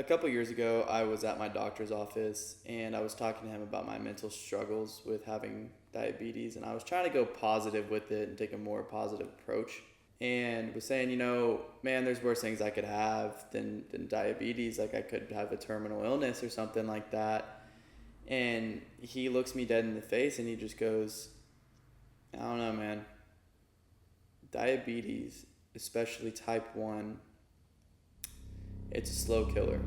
A couple years ago, I was at my doctor's office and I was talking to him about my mental struggles with having diabetes. And I was trying to go positive with it and take a more positive approach. And was saying, man, there's worse things I could have than diabetes. Like I could have a terminal illness or something like that. And he looks me dead in the face and he just goes, I don't know, man. Diabetes, especially type 1, it's a slow killer.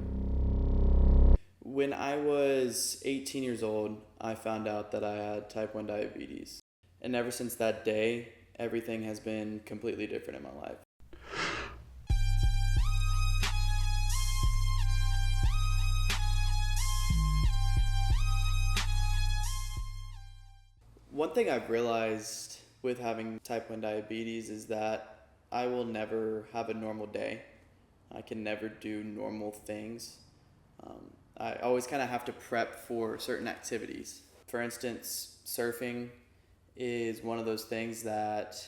When I was 18 years old, I found out that I had type 1 diabetes. And ever since that day, everything has been completely different in my life. One thing I've realized with having type 1 diabetes is that I will never have a normal day. I can never do normal things. I always kind of have to prep for certain activities. For instance, surfing is one of those things that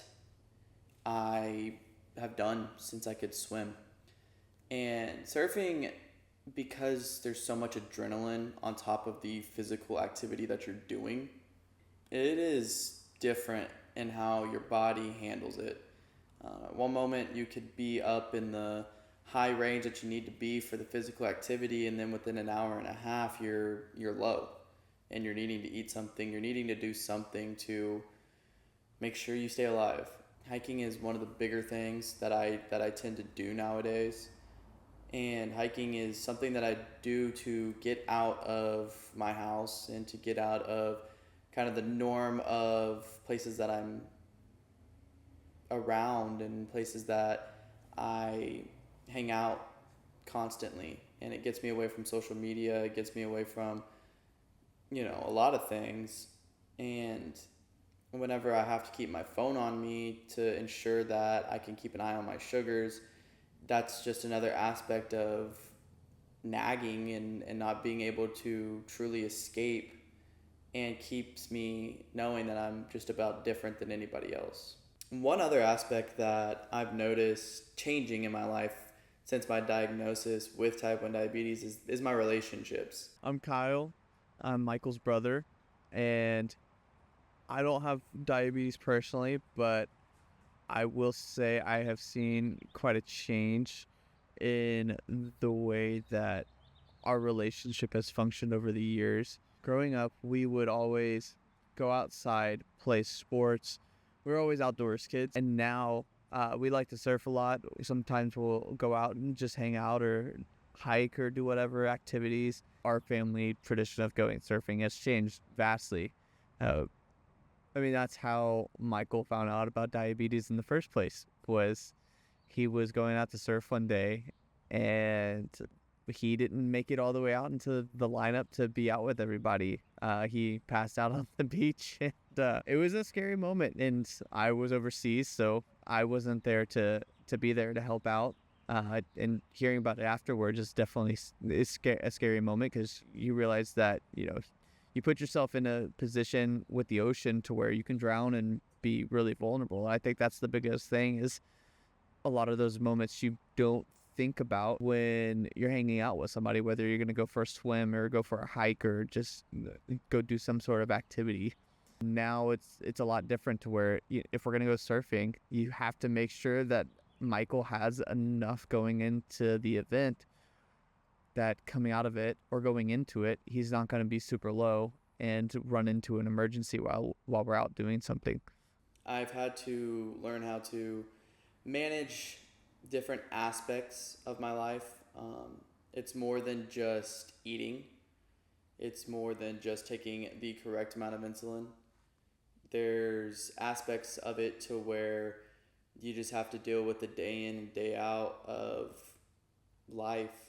I have done since I could swim. And surfing, because there's so much adrenaline on top of the physical activity that you're doing, it is different in how your body handles it. One moment you could be up in the high range that you need to be for the physical activity, and then within an hour and a half you're low, and you're needing to eat something. You're needing to do something to make sure you stay alive. Hiking is one of the bigger things that I tend to do nowadays. And hiking is something that I do to get out of my house and to get out of kind of the norm of places that I'm around and places that I hang out constantly. And it gets me away from social media, it gets me away from, a lot of things. And whenever I have to keep my phone on me to ensure that I can keep an eye on my sugars, that's just another aspect of nagging and not being able to truly escape, and keeps me knowing that I'm just about different than anybody else. One other aspect that I've noticed changing in my life since my diagnosis with type 1 diabetes is my relationships. I'm Kyle. I'm Michael's brother, and I don't have diabetes personally, but I will say I have seen quite a change in the way that our relationship has functioned over the years. Growing up, we would always go outside, play sports. We were always outdoors kids, and now we like to surf a lot. Sometimes we'll go out and just hang out or hike or do whatever activities. Our family tradition of going surfing has changed vastly. Uh, that's how Michael found out about diabetes in the first place. Was he was going out to surf one day, and he didn't make it all the way out into the lineup to be out with everybody. He passed out on the beach, and it was a scary moment. And I was overseas, so I wasn't there to be there to help out. And hearing about it afterwards is definitely a scary moment, because you realize that you put yourself in a position with the ocean to where you can drown and be really vulnerable. I think that's the biggest thing, is a lot of those moments you don't think about when you're hanging out with somebody, whether you're going to go for a swim or go for a hike or just go do some sort of activity. Now it's a lot different, to where if we're going to go surfing, you have to make sure that Michael has enough going into the event, that coming out of it or going into it, he's not going to be super low and run into an emergency while we're out doing something. I've had to learn how to manage different aspects of my life. It's more than just eating. It's more than just taking the correct amount of insulin. There's aspects of it to where you just have to deal with the day in and day out of life